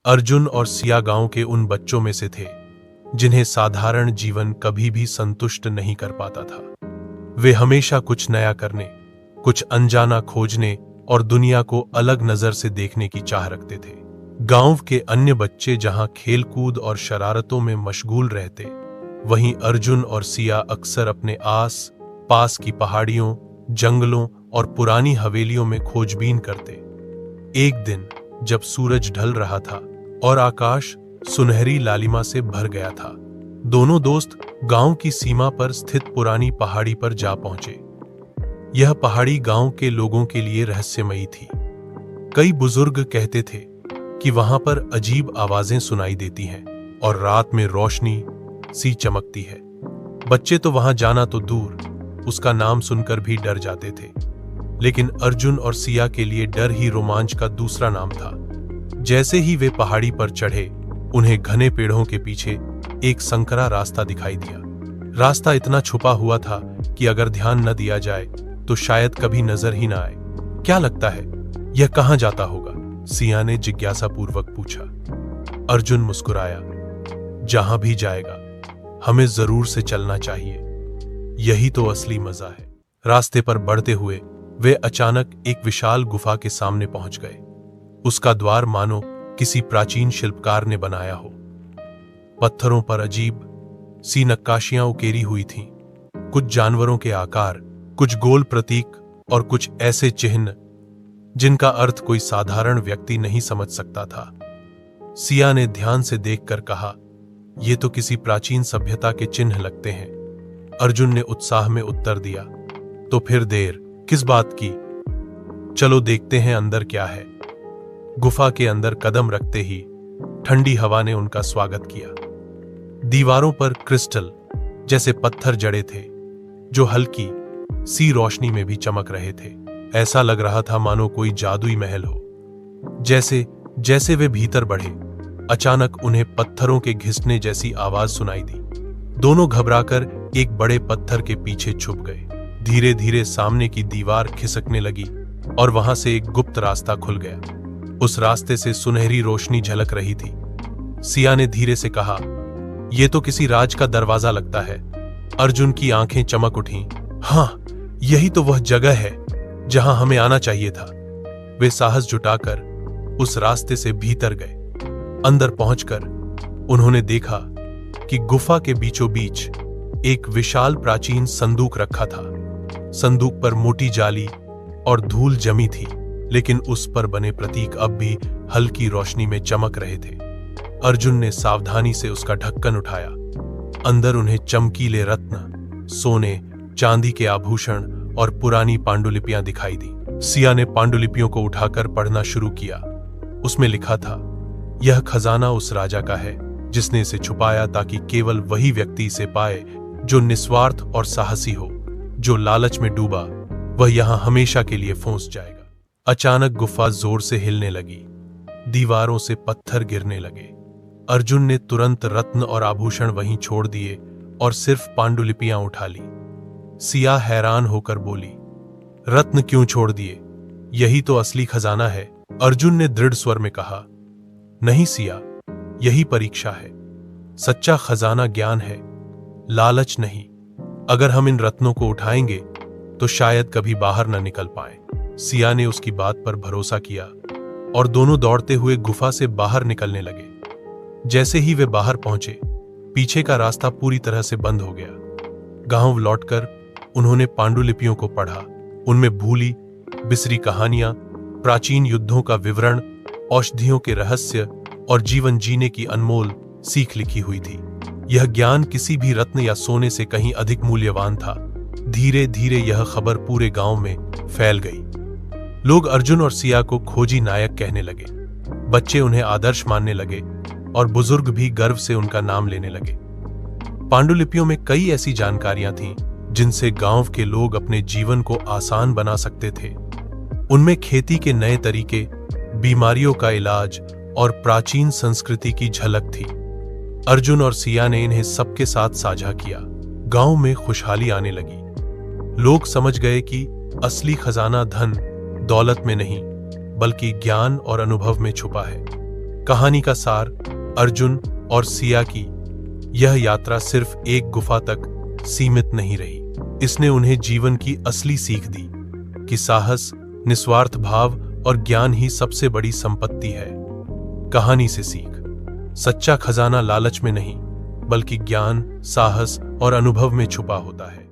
अर्जुन और सिया गांव के उन बच्चों में से थे जिन्हें साधारण जीवन कभी भी संतुष्ट नहीं कर पाता था। वे हमेशा कुछ नया करने, कुछ अनजाना खोजने और दुनिया को अलग नजर से देखने की चाह रखते थे। गांव के अन्य बच्चे जहां खेलकूद और शरारतों में मशगूल रहते, वहीं अर्जुन और सिया अक्सर अपने आस पास की पहाड़ियों, जंगलों और पुरानी हवेलियों में खोजबीन करते। एक दिन जब सूरज ढल रहा था और आकाश सुनहरी लालिमा से भर गया था, दोनों दोस्त गांव की सीमा पर स्थित पुरानी पहाड़ी पर जा पहुंचे। यह पहाड़ी गांव के लोगों के लिए रहस्यमयी थी। कई बुजुर्ग कहते थे कि वहां पर अजीब आवाजें सुनाई देती हैं और रात में रोशनी सी चमकती है। बच्चे तो वहां जाना तो दूर, उसका नाम सुनकर भी डर जाते थे। लेकिन अर्जुन और सिया के लिए डर ही रोमांच का दूसरा नाम था। जैसे ही वे पहाड़ी पर चढ़े, उन्हें घने पेड़ों के पीछे एक संकरा रास्ता दिखाई दिया। रास्ता इतना छुपा हुआ था कि अगर ध्यान न दिया जाए तो शायद कभी नजर ही ना आए। क्या लगता है, यह कहां जाता होगा? सिया ने जिज्ञासापूर्वक पूछा। अर्जुन मुस्कुराया। जहां भी जाएगा, हमें जरूर से चलना चाहिए, यही तो असली मजा है। रास्ते पर बढ़ते हुए वे अचानक एक विशाल गुफा के सामने पहुंच गए। उसका द्वार मानो किसी प्राचीन शिल्पकार ने बनाया हो। पत्थरों पर अजीब सी नक्काशियां उकेरी हुई थीं, कुछ जानवरों के आकार, कुछ गोल प्रतीक और कुछ ऐसे चिन्ह जिनका अर्थ कोई साधारण व्यक्ति नहीं समझ सकता था। सिया ने ध्यान से देखकर कहा, ये तो किसी प्राचीन सभ्यता के चिन्ह लगते हैं। अर्जुन ने उत्साह में उत्तर दिया, तो फिर देर किस बात की, चलो देखते हैं अंदर क्या है। गुफा के अंदर कदम रखते ही ठंडी हवा ने उनका स्वागत किया। दीवारों पर क्रिस्टल जैसे पत्थर जड़े थे जो हल्की सी रोशनी में भी चमक रहे थे। ऐसा लग रहा था मानो कोई जादुई महल हो। जैसे जैसे वे भीतर बढ़े, अचानक उन्हें पत्थरों के घिसने जैसी आवाज सुनाई दी। दोनों घबराकर एक बड़े पत्थर के पीछे छुप गए। धीरे धीरे सामने की दीवार खिसकने लगी और वहां से एक गुप्त रास्ता खुल गया। उस रास्ते से सुनहरी रोशनी झलक रही थी। सिया ने धीरे से कहा, यह तो किसी राज का दरवाजा लगता है। अर्जुन की आंखें चमक उठीं। हाँ, यही तो वह जगह है जहां हमें आना चाहिए था। वे साहस जुटाकर उस रास्ते से भीतर गए। अंदर पहुंचकर उन्होंने देखा कि गुफा के बीचों बीच एक विशाल प्राचीन संदूक रखा था। संदूक पर मोटी जाली और धूल जमी थी, लेकिन उस पर बने प्रतीक अब भी हल्की रोशनी में चमक रहे थे। अर्जुन ने सावधानी से उसका ढक्कन उठाया। अंदर उन्हें चमकीले रत्न, सोने, चांदी के आभूषण और पुरानी पांडुलिपियां दिखाई दी। सिया ने पांडुलिपियों को उठाकर पढ़ना शुरू किया। उसमें लिखा था, यह खजाना उस राजा का है जिसने इसे छुपाया ताकि केवल वही व्यक्ति इसे पाए जो निस्वार्थ और साहसी हो। जो लालच में डूबा वह यहां हमेशा के लिए फंस जाएगा। अचानक गुफा जोर से हिलने लगी। दीवारों से पत्थर गिरने लगे। अर्जुन ने तुरंत रत्न और आभूषण वहीं छोड़ दिए और सिर्फ पांडुलिपियां उठा ली। सिया हैरान होकर बोली, रत्न क्यों छोड़ दिए? यही तो असली खजाना है। अर्जुन ने दृढ़ स्वर में कहा, नहीं सिया, यही परीक्षा है। सच्चा खजाना ज्ञान है, लालच नहीं। अगर हम इन रत्नों को उठाएंगे तो शायद कभी बाहर न निकल पाए। सिया ने उसकी बात पर भरोसा किया और दोनों दौड़ते हुए गुफा से बाहर निकलने लगे। जैसे ही वे बाहर पहुंचे, पीछे का रास्ता पूरी तरह से बंद हो गया। गांव लौटकर उन्होंने पांडुलिपियों को पढ़ा। उनमें भूली बिसरी कहानियां, प्राचीन युद्धों का विवरण, औषधियों के रहस्य और जीवन जीने की अनमोल सीख लिखी हुई थी। यह ज्ञान किसी भी रत्न या सोने से कहीं अधिक मूल्यवान था। धीरे धीरे यह खबर पूरे गांव में फैल गई। लोग अर्जुन और सिया को खोजी नायक कहने लगे। बच्चे उन्हें आदर्श मानने लगे और बुजुर्ग भी गर्व से उनका नाम लेने लगे। पांडुलिपियों में कई ऐसी जानकारियां थीं जिनसे गांव के लोग अपने जीवन को आसान बना सकते थे। उनमें खेती के नए तरीके, बीमारियों का इलाज और प्राचीन संस्कृति की झलक थी। अर्जुन और सिया ने इन्हें सबके साथ साझा किया। गांव में खुशहाली आने लगी। लोग समझ गए कि असली खजाना धन दौलत में नहीं, बल्कि ज्ञान और अनुभव में छुपा है। कहानी का सार, अर्जुन और सिया की यह यात्रा सिर्फ एक गुफा तक सीमित नहीं रही। इसने उन्हें जीवन की असली सीख दी कि साहस, निस्वार्थ भाव और ज्ञान ही सबसे बड़ी संपत्ति है। कहानी से सीख: सच्चा खजाना लालच में नहीं, बल्कि ज्ञान, साहस और अनुभव में छुपा होता है।